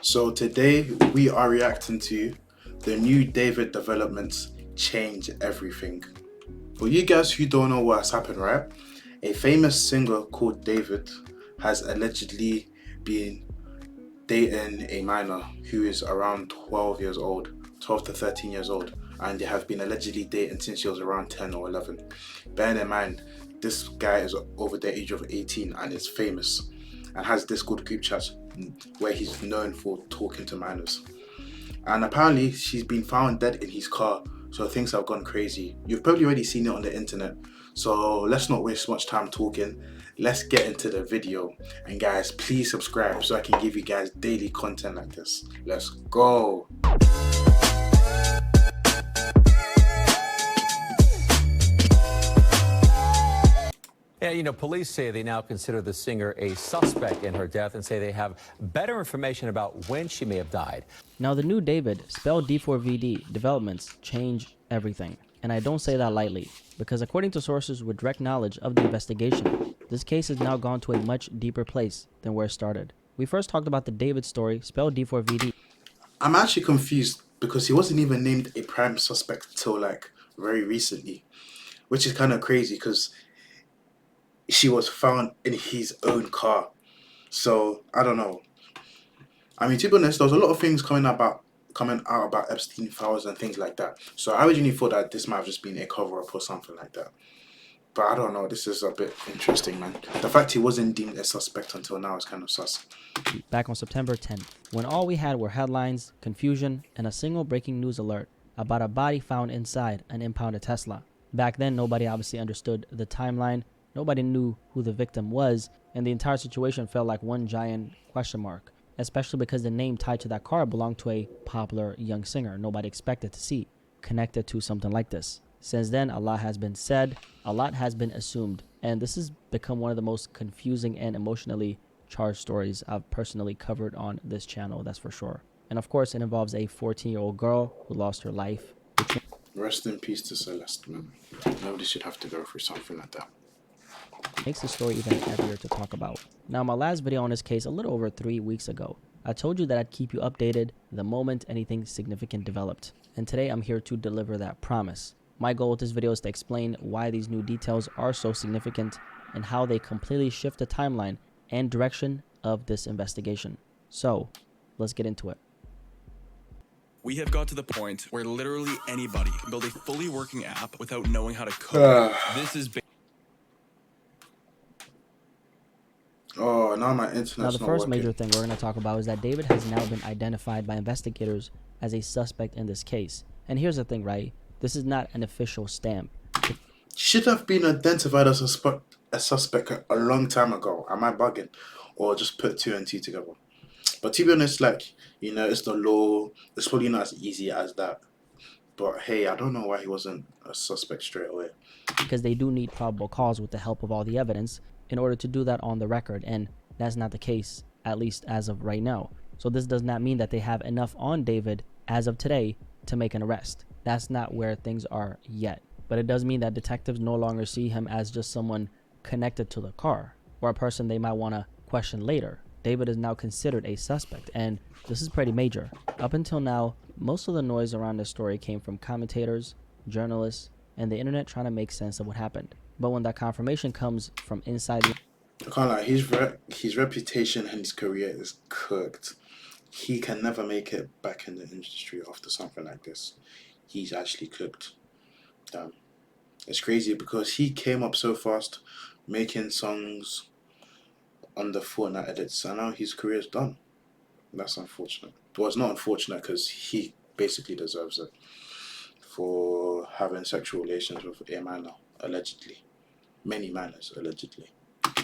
So today we are reacting to the new David developments change everything. For you guys who don't know what's happened, right? A famous singer called David has allegedly been dating a minor who is around 12 years old, 12 to 13 years old, and they have been allegedly dating since he was around 10 or 11. Bearing in mind, this guy is over the age of 18 and is famous and has Discord group chats where he's known for talking to minors. And apparently, she's been found dead in his car, so things have gone crazy. You've probably already seen it on the internet, so let's not waste much time talking. Let's get into the video. And guys, please subscribe so I can give you guys daily content like this. Let's go. And, police say they now consider the singer a suspect in her death and say they have better information about when she may have died. Now, the new David, spelled d4vd, developments change everything. And I don't say that lightly, because according to sources with direct knowledge of the investigation, this case has now gone to a much deeper place than where it started. We first talked about the David story, spelled d4vd. I'm actually confused because he wasn't even named a prime suspect till like very recently, which is kind of crazy because she was found in his own car. So I don't know. I mean, to be honest, there was a lot of things coming out about Epstein files and things like that. So I originally thought that this might have just been a cover-up or something like that. But I don't know. This is a bit interesting, man. The fact he wasn't deemed a suspect until now is kind of sus. Back on September 10th, when all we had were headlines, confusion, and a single breaking news alert about a body found inside an impounded Tesla. Back then, nobody obviously understood the timeline. Nobody knew who the victim was, and the entire situation felt like one giant question mark, especially because the name tied to that car belonged to a popular young singer nobody expected to see connected to something like this. Since then, a lot has been said, a lot has been assumed, and this has become one of the most confusing and emotionally charged stories I've personally covered on this channel, that's for sure. And of course, it involves a 14-year-old girl who lost her life. Rest in peace to Celeste, man. Nobody should have to go through something like that. Makes the story even heavier to talk about. Now, my last video on this case a little over 3 weeks ago, I told you that I'd keep you updated the moment anything significant developed. And today I'm here to deliver that promise. My goal with this video is to explain why these new details are so significant and how they completely shift the timeline and direction of this investigation. So, let's get into it. We have got to the point where literally anybody can build a fully working app without knowing how to code. This is Oh, now my internet's Now, the not first working. major thing we're going to talk about is that David has now been identified by investigators as a suspect in this case. And here's the thing, right? This is not an official stamp. Should have been identified as a suspect a long time ago. Am I bugging? Or just put two and two together? But to be honest, like, it's the law. It's probably not as easy as that. But hey, I don't know why he wasn't a suspect straight away. Because they do need probable cause with the help of all the evidence in order to do that on the record, and that's not the case, at least as of right now. So this does not mean that they have enough on David as of today to make an arrest. That's not where things are yet. But it does mean that detectives no longer see him as just someone connected to the car or a person they might want to question later. David is now considered a suspect, and this is pretty major. Up until now, most of the noise around this story came from commentators, journalists, and the internet trying to make sense of what happened. But when that confirmation comes from inside the... I can't lie, his reputation and his career is cooked. He can never make it back in the industry after something like this. He's actually cooked. It's crazy because he came up so fast, making songs on the Fortnite edits, and now his career is done. That's unfortunate. Well, it's not unfortunate because he basically deserves it for having sexual relations with a minor, allegedly. Many minors, allegedly.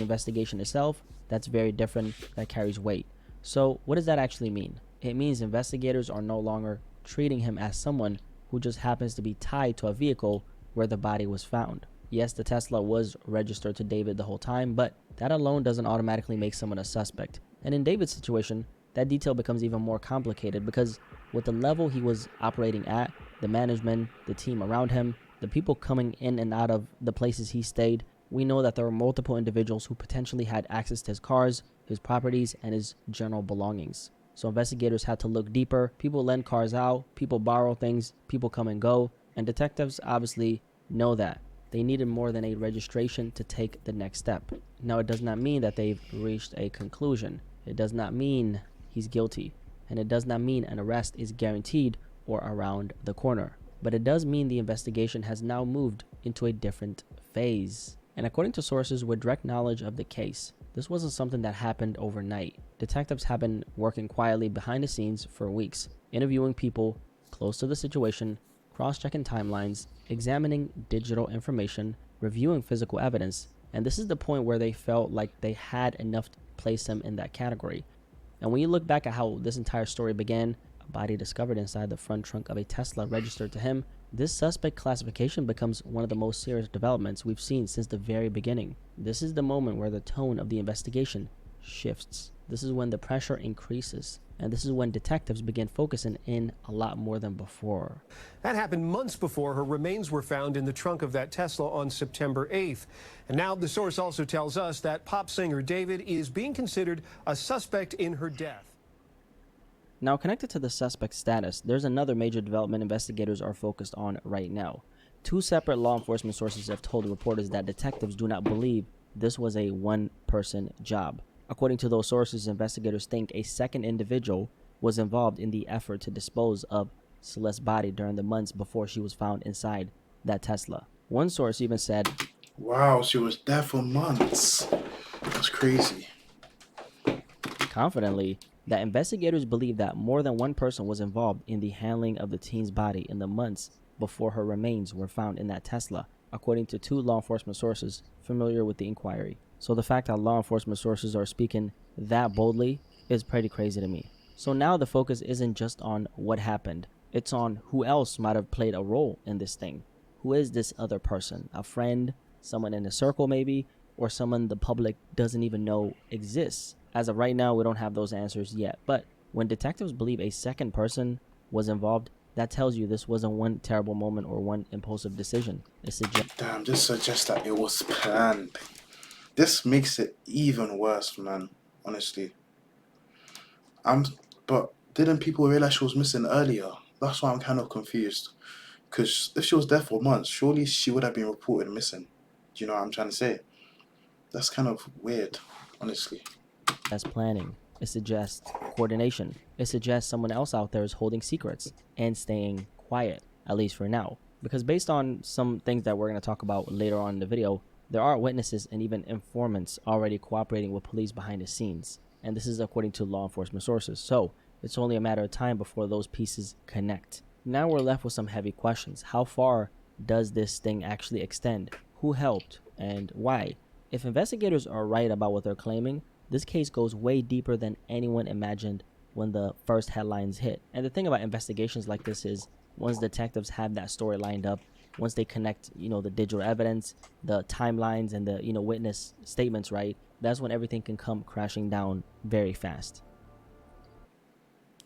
investigation itself, that's very different, that carries weight. So what does that actually mean? It means investigators are no longer treating him as someone who just happens to be tied to a vehicle where the body was found. Yes, the Tesla was registered to David the whole time, but that alone doesn't automatically make someone a suspect. And in David's situation, that detail becomes even more complicated because with the level he was operating at, the management, the team around him, the people coming in and out of the places he stayed, we know that there were multiple individuals who potentially had access to his cars, his properties, and his general belongings. So investigators had to look deeper. People lend cars out, people borrow things, people come and go, and detectives obviously know that. They needed more than a registration to take the next step. Now, it does not mean that they've reached a conclusion. It does not mean he's guilty, and it does not mean an arrest is guaranteed or around the corner. But it does mean the investigation has now moved into a different phase. And according to sources with direct knowledge of the case, this wasn't something that happened overnight. Detectives have been working quietly behind the scenes for weeks, interviewing people close to the situation, cross-checking timelines, examining digital information, reviewing physical evidence, and this is the point where they felt like they had enough to place him in that category. And when you look back at how this entire story began, a body discovered inside the front trunk of a Tesla registered to him, this suspect classification becomes one of the most serious developments we've seen since the very beginning. This is the moment where the tone of the investigation shifts. This is when the pressure increases, and this is when detectives begin focusing in a lot more than before. That happened months before her remains were found in the trunk of that Tesla on September 8th. And now the source also tells us that pop singer David is being considered a suspect in her death. Now, connected to the suspect status, there's another major development investigators are focused on right now. Two separate law enforcement sources have told reporters that detectives do not believe this was a one-person job. According to those sources, investigators think a second individual was involved in the effort to dispose of Celeste's body during the months before she was found inside that Tesla. One source even said, Wow, she was there for months. That's crazy. confidently, that investigators believe that more than one person was involved in the handling of the teen's body in the months before her remains were found in that Tesla, according to two law enforcement sources familiar with the inquiry. So the fact that law enforcement sources are speaking that boldly is pretty crazy to me. So now the focus isn't just on what happened, it's on who else might have played a role in this thing. Who is this other person? A friend, someone in a circle maybe, or someone the public doesn't even know exists? As of right now, we don't have those answers yet, but when detectives believe a second person was involved, that tells you this wasn't one terrible moment or one impulsive decision. Damn, this suggests that it was planned. This makes it even worse, man. Honestly. But didn't people realize she was missing earlier? That's why I'm kind of confused. Because if she was there for months, surely she would have been reported missing. Do you know what I'm trying to say? That's kind of weird, honestly. As planning. It suggests coordination. It suggests someone else out there is holding secrets and staying quiet, at least for now. Because based on some things that we're going to talk about later on in the video, there are witnesses and even informants already cooperating with police behind the scenes. And this is according to law enforcement sources. So it's only a matter of time before those pieces connect. Now we're left with some heavy questions. How far does this thing actually extend? Who helped and why? If investigators are right about what they're claiming, this case goes way deeper than anyone imagined when the first headlines hit. And the thing about investigations like this is, once detectives have that story lined up, once they connect, the digital evidence, the timelines, and the, witness statements, right? That's when everything can come crashing down very fast.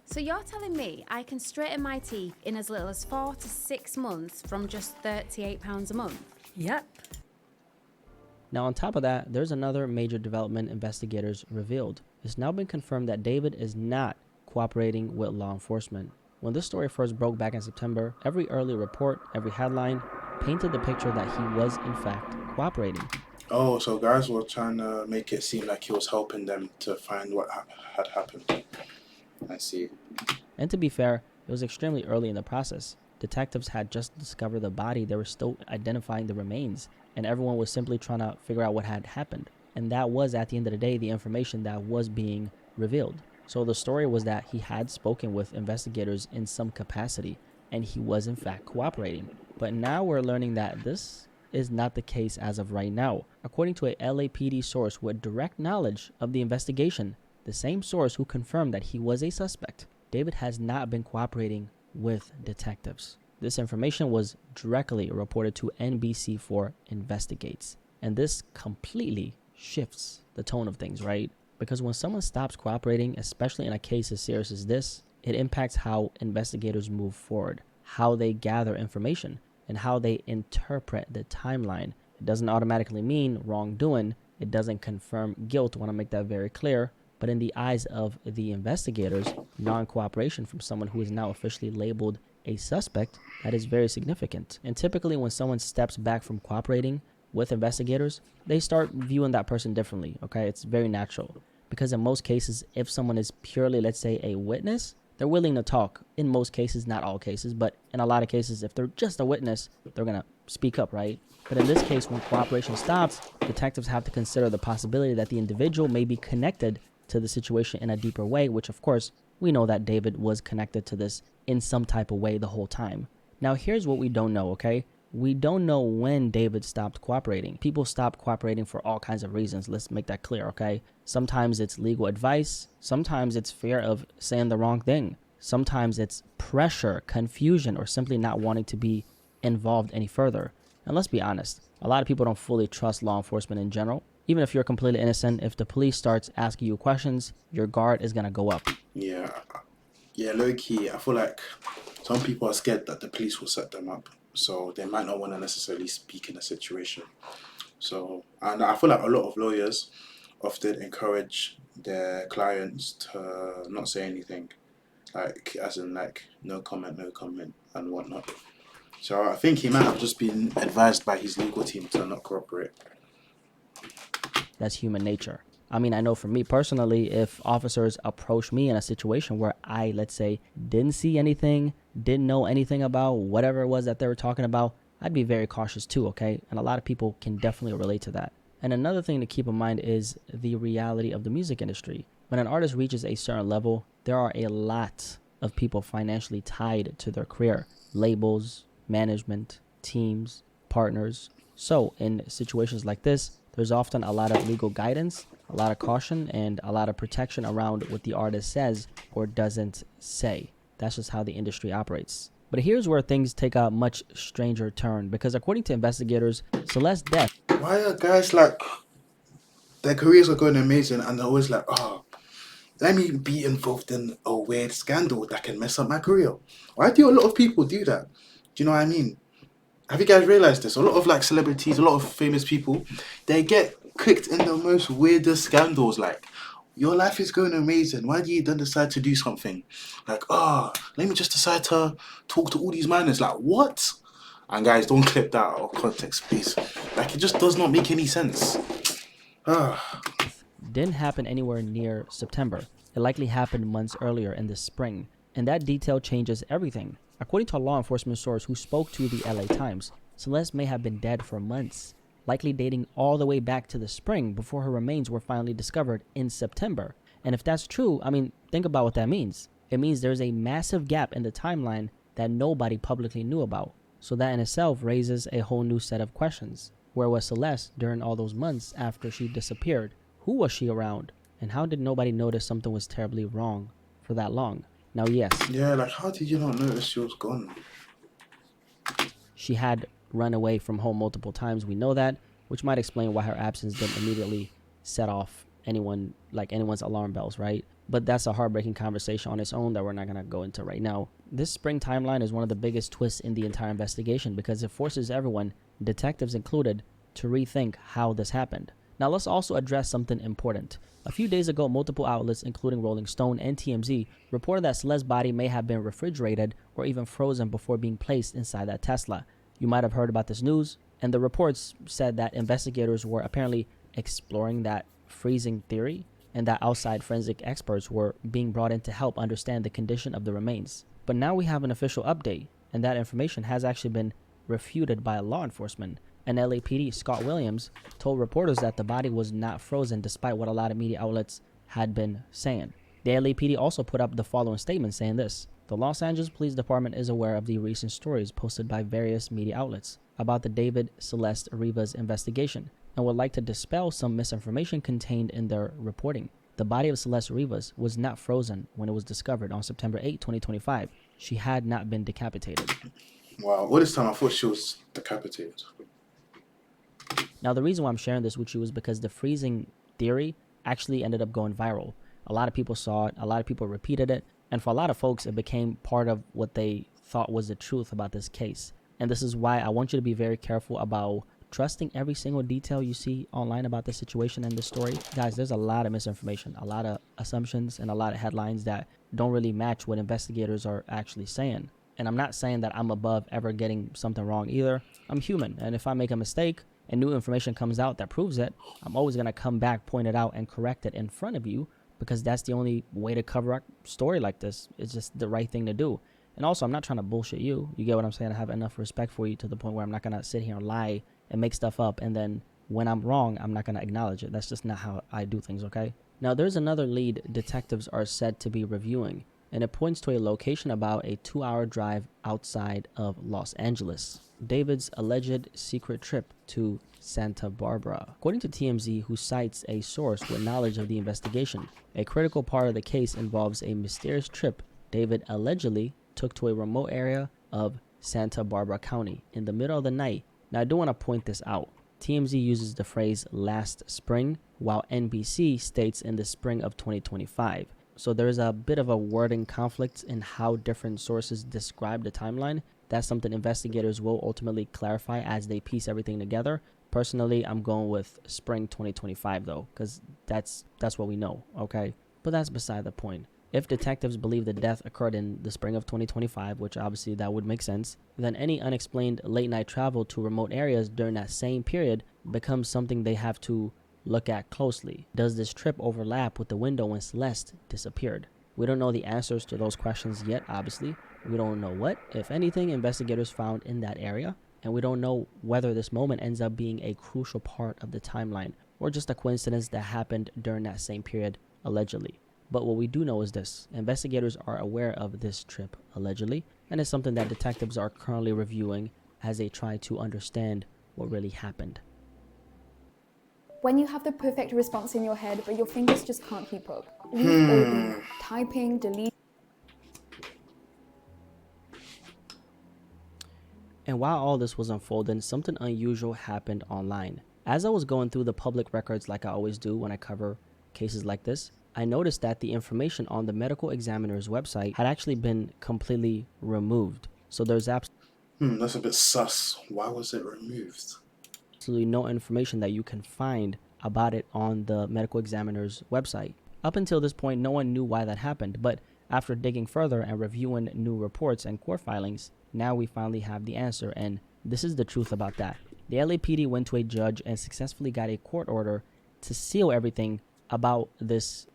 So you're telling me I can straighten my teeth in as little as 4 to 6 months from just £38 a month? Yep. Now, on top of that, there's another major development investigators revealed. It's now been confirmed that David is not cooperating with law enforcement. When this story first broke back in September, every early report, every headline painted the picture that he was in fact cooperating. Oh, so guys were trying to make it seem like he was helping them to find what had happened. I see. And to be fair, it was extremely early in the process. Detectives had just discovered the body. They were still identifying the remains, and everyone was simply trying to figure out what had happened. And that was, at the end of the day, the information that was being revealed. So the story was that he had spoken with investigators in some capacity, and he was in fact cooperating. But now we're learning that this is not the case as of right now. According to a LAPD source with direct knowledge of the investigation, the same source who confirmed that he was a suspect, David has not been cooperating with detectives. This information was directly reported to NBC4 Investigates, and this completely shifts the tone of things, right? Because when someone stops cooperating, especially in a case as serious as this, it impacts how investigators move forward, how they gather information, and how they interpret the timeline. It doesn't automatically mean wrongdoing. It doesn't confirm guilt. I want to make that very clear. But But in the eyes of the investigators, non-cooperation from someone who is now officially labeled a suspect, that is very significant. And typically when someone steps back from cooperating with investigators, they start viewing that person differently, okay? It's very natural. Because in most cases, if someone is purely, let's say, a witness, they're willing to talk. In most cases, not all cases, but in a lot of cases, if they're just a witness, they're going to speak up, right? But in this case, when cooperation stops, detectives have to consider the possibility that the individual may be connected to the situation in a deeper way, which of course, we know that David was connected to this in some type of way the whole time. Now, here's what we don't know, okay? We don't know when David stopped cooperating. People stop cooperating for all kinds of reasons. Let's make that clear, okay? Sometimes it's legal advice. Sometimes it's fear of saying the wrong thing. Sometimes it's pressure, confusion, or simply not wanting to be involved any further. And let's be honest, a lot of people don't fully trust law enforcement in general. Even if you're completely innocent, if the police starts asking you questions, your guard is going to go up. Yeah, low key, I feel like some people are scared that the police will set them up. So they might not want to necessarily speak in a situation. So, and I feel like a lot of lawyers often encourage their clients to not say anything. Like, as in like, no comment, and whatnot. So I think he might have just been advised by his legal team to not cooperate. That's human nature. I mean, I know for me personally, if officers approach me in a situation where I, let's say, didn't see anything, didn't know anything about whatever it was that they were talking about, I'd be very cautious too, okay? And a lot of people can definitely relate to that. And another thing to keep in mind is the reality of the music industry. When an artist reaches a certain level, there are a lot of people financially tied to their career. Labels, management, teams, partners. So in situations like this, there's often a lot of legal guidance, a lot of caution, and a lot of protection around what the artist says or doesn't say. That's just how the industry operates. But here's where things take a much stranger turn, because according to investigators, Celeste's death... Why are guys like, their careers are going amazing and they're always like, oh, let me be involved in a weird scandal that can mess up my career? Why do a lot of people do that? Do you know what I mean? Have you guys realized this? A lot of like celebrities, a lot of famous people, they get kicked in the most weirdest scandals. Like, your life is going amazing. Why do you then decide to do something? Like, let me just decide to talk to all these minors. Like, what? And guys, don't clip that out of context, please. Like, it just does not make any sense. Didn't happen anywhere near September. It likely happened months earlier in the spring. And that detail changes everything. According to a law enforcement source who spoke to the LA Times, Celeste may have been dead for months, likely dating all the way back to the spring before her remains were finally discovered in September. And if that's true, I mean, think about what that means. It means there's a massive gap in the timeline that nobody publicly knew about. So that in itself raises a whole new set of questions. Where was Celeste during all those months after she disappeared? Who was she around? And how did nobody notice something was terribly wrong for that long? Now, yes. Yeah, like, how did you not notice she was gone? She had run away from home multiple times. We know that, which might explain why her absence didn't immediately set off anyone's alarm bells, right? But that's a heartbreaking conversation on its own that we're not going to go into right now. This spring timeline is one of the biggest twists in the entire investigation because it forces everyone, detectives included, to rethink how this happened. Now, let's also address something important. A few days ago, multiple outlets, including Rolling Stone and TMZ, reported that Celeste's body may have been refrigerated or even frozen before being placed inside that Tesla. You might have heard about this news, and the reports said that investigators were apparently exploring that freezing theory and that outside forensic experts were being brought in to help understand the condition of the remains. But now we have an official update, and that information has actually been refuted by law enforcement. And LAPD Scott Williams told reporters that the body was not frozen despite what a lot of media outlets had been saying. The LAPD also put up the following statement saying this: the Los Angeles Police Department is aware of the recent stories posted by various media outlets about the David Celeste Rivas investigation and would like to dispel some misinformation contained in their reporting. The body of Celeste Rivas was not frozen when it was discovered on September 8, 2025. She had not been decapitated. Wow, all this time I thought she was decapitated. Now, the reason why I'm sharing this with you is because the freezing theory actually ended up going viral. A lot of people saw it, a lot of people repeated it, and for a lot of folks, it became part of what they thought was the truth about this case. And this is why I want you to be very careful about trusting every single detail you see online about this situation and this story. Guys, there's a lot of misinformation, a lot of assumptions and a lot of headlines that don't really match what investigators are actually saying. And I'm not saying that I'm above ever getting something wrong either. I'm human, and if I make a mistake and new information comes out that proves it, I'm always going to come back, point it out, and correct it in front of you, because that's the only way to cover a story like this. It's just the right thing to do. And also, I'm not trying to bullshit you. You get what I'm saying? I have enough respect for you to the point where I'm not going to sit here and lie and make stuff up, and then when I'm wrong, I'm not going to acknowledge it. That's just not how I do things, okay? Now, there's another lead detectives are said to be reviewing, and it points to a location about a 2-hour drive outside of Los Angeles. David's alleged secret trip to Santa Barbara. According to TMZ, who cites a source with knowledge of the investigation, a critical part of the case involves a mysterious trip David allegedly took to a remote area of Santa Barbara County in the middle of the night. Now, I do want to point this out. TMZ uses the phrase last spring, while NBC states in the spring of 2025. So there's a bit of a wording conflict in how different sources describe the timeline. That's something investigators will ultimately clarify as they piece everything together. Personally, I'm going with spring 2025 though, because that's what we know, okay? But that's beside the point. If detectives believe the death occurred in the spring of 2025, which obviously that would make sense, then any unexplained late night travel to remote areas during that same period becomes something they have to look at closely. Does this trip overlap with the window when Celeste disappeared? We don't know the answers to those questions yet, obviously. We don't know what, if anything, investigators found in that area, and we don't know whether this moment ends up being a crucial part of the timeline or just a coincidence that happened during that same period, allegedly. But what we do know is this: investigators are aware of this trip, allegedly, and it's something that detectives are currently reviewing as they try to understand what really happened. When you have the perfect response in your head, but your fingers just can't keep up. We've all been typing, deleting. And while all this was unfolding, something unusual happened online. As I was going through the public records like I always do when I cover cases like this, I noticed that the information on the medical examiner's website had actually been completely removed. So there's That's a bit sus. Why was it removed? absolutely no information that you can find about it on the medical examiner's website. Up until this point, no one knew why that happened, but after digging further and reviewing new reports and court filings, now we finally have the answer, and this is the truth about that. The LAPD went to a judge and successfully got a court order to seal everything about this,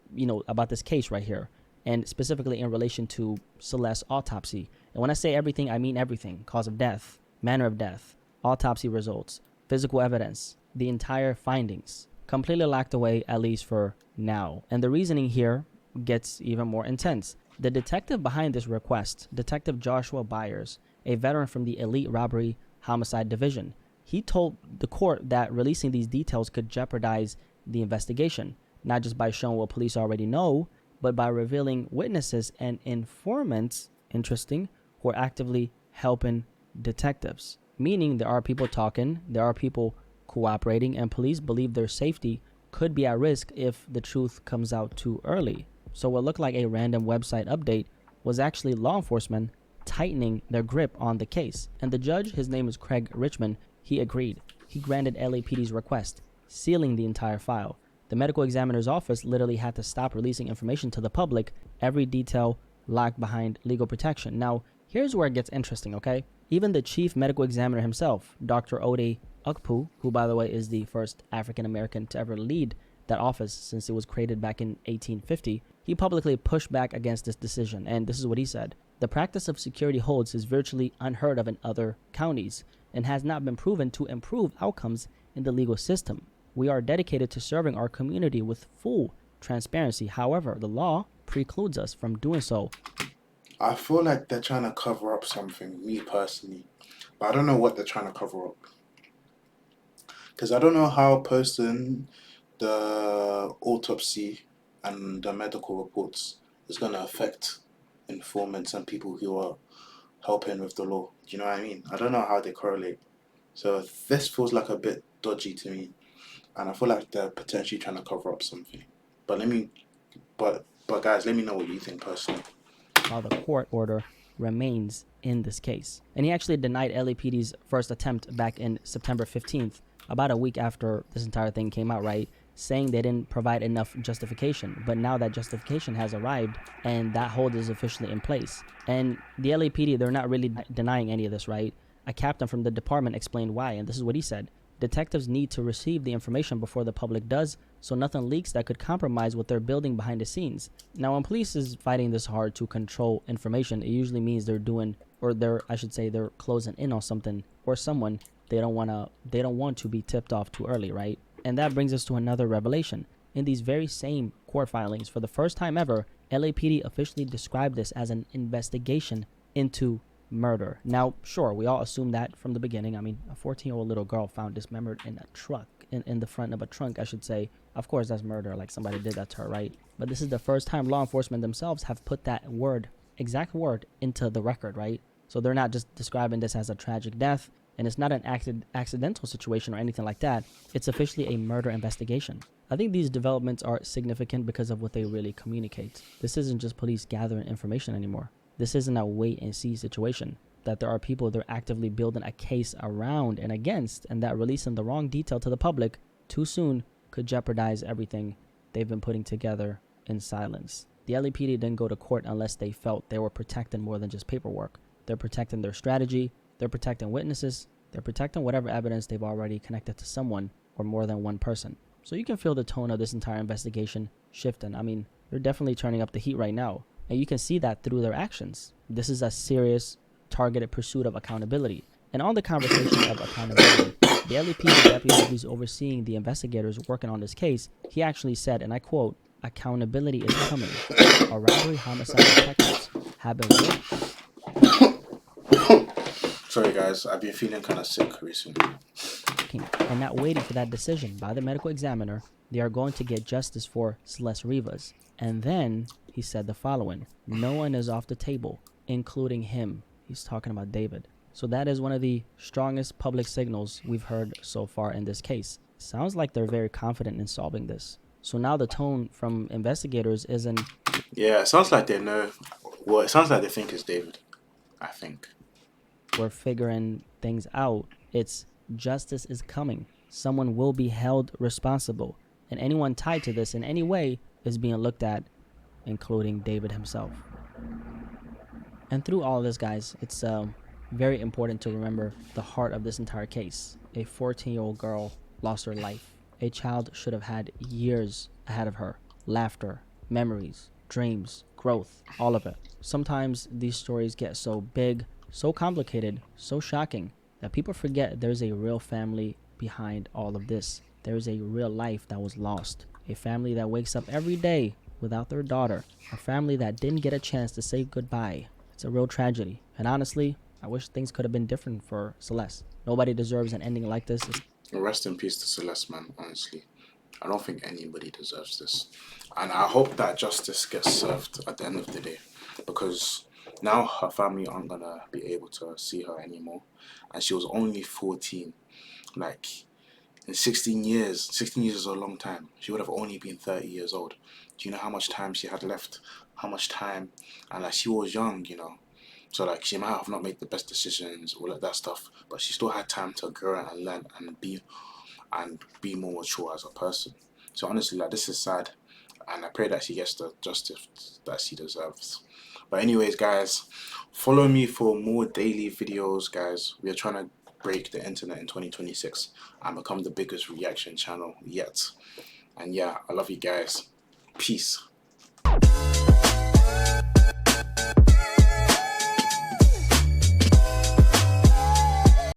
about this case right here, and specifically in relation to Celeste's autopsy. And when I say everything, I mean everything: cause of death, manner of death, autopsy results, physical evidence, the entire findings, completely locked away, at least for now. And the reasoning here gets even more intense. The detective behind this request, Detective Joshua Byers, a veteran from the Elite Robbery Homicide Division, he told the court that releasing these details could jeopardize the investigation, not just by showing what police already know, but by revealing witnesses and informants, interesting, who are actively helping detectives. Meaning there are people talking, there are people cooperating, and police believe their safety could be at risk if the truth comes out too early. So what looked like a random website update was actually law enforcement tightening their grip on the case. And the judge, his name is Craig Richmond, he agreed. He granted LAPD's request, sealing the entire file. The medical examiner's office literally had to stop releasing information to the public, every detail locked behind legal protection. Now, here's where it gets interesting, okay? Even the chief medical examiner himself, Dr. Ode Ukpu, who by the way is the first African American to ever lead that office since it was created back in 1850, he publicly pushed back against this decision, and this is what he said: "The practice of security holds is virtually unheard of in other counties and has not been proven to improve outcomes in the legal system. We are dedicated to serving our community with full transparency. However, the law precludes us from doing so." I feel like they're trying to cover up something, me personally. But I don't know what they're trying to cover up. Because I don't know how posting the autopsy and the medical reports is going to affect informants and people who are helping with the law. Do you know what I mean? I don't know how they correlate. So this feels like a bit dodgy to me. And I feel like they're potentially trying to cover up something. But guys, let me know what you think personally. While the court order remains in this case. And he actually denied LAPD's first attempt back in September 15th, about a week after this entire thing came out, right? saying they didn't provide enough justification. But now that justification has arrived and that hold is officially in place. And the LAPD, they're not really denying any of this, right? A captain from the department explained why, and this is what he said. Detectives need to receive the information before the public does, so nothing leaks that could compromise what they're building behind the scenes. Now, when police is fighting this hard to control information, it usually means they're closing in on something or someone they don't want to be tipped off too early, right? And that brings us to another revelation. In these very same court filings, for the first time ever, LAPD officially described this as an investigation into murder. Now, sure, we all assumed that from the beginning. I mean, a 14-year-old little girl found dismembered in a truck, in the front of a trunk, I should say. Of course, that's murder, like somebody did that to her, right? But this is the first time law enforcement themselves have put that exact word into the record, right? So they're not just describing this as a tragic death, and it's not an accidental situation or anything like that. It's officially a murder investigation. I think these developments are significant because of what they really communicate. This isn't just police gathering information anymore. This isn't a wait and see situation, that there are people they're actively building a case around and against, and that releasing the wrong detail to the public too soon could jeopardize everything they've been putting together in silence. The LAPD didn't go to court unless they felt they were protecting more than just paperwork. They're protecting their strategy, they're protecting witnesses, they're protecting whatever evidence they've already connected to someone or more than one person. So you can feel the tone of this entire investigation shifting. I mean, they're definitely turning up the heat right now. And you can see that through their actions. This is a serious, targeted pursuit of accountability. And on the conversation of accountability, the LAPD deputy who's overseeing the investigators working on this case, he actually said, and I quote, "Accountability is coming. Our robbery homicide detectives have been Sorry guys, I've been feeling kind of sick recently. And not waiting for that decision by the medical examiner. They are going to get justice for Celeste Rivas." And then he said the following: "No one is off the table, including him." He's talking about David. So that is one of the strongest public signals we've heard so far in this case. Sounds like they're very confident in solving this. So now the tone from investigators isn't... Yeah, it sounds like they know. Well, it sounds like they think it's David, I think. We're figuring things out. It's justice is coming. Someone will be held responsible. And anyone tied to this in any way is being looked at, including David himself. And through all of this, guys, it's very important to remember the heart of this entire case. A 14-year-old girl lost her life. A child should have had years ahead of her. Laughter, memories, dreams, growth, all of it. Sometimes these stories get so big, so complicated, so shocking, that people forget there's a real family behind all of this. There's a real life that was lost. A family that wakes up every day without their daughter. A family that didn't get a chance to say goodbye. It's a real tragedy. And honestly, I wish things could have been different for Celeste. Nobody deserves an ending like this. Rest in peace to Celeste, man, honestly. I don't think anybody deserves this. And I hope that justice gets served at the end of the day. Because now her family aren't going to be able to see her anymore. And she was only 14. Like, in 16 years is a long time. She would have only been 30 years old. Do you know how much time she had left? How much time? And like, she was young, you know. So like, she might have not made the best decisions, all of that stuff, but she still had time to grow and learn and be more mature as a person. So honestly, like, this is sad, and I pray that she gets the justice that she deserves. But anyways, guys, follow me for more daily videos, guys. We are trying to break the internet in 2026 and become the biggest reaction channel yet. And yeah, I love you guys. Peace.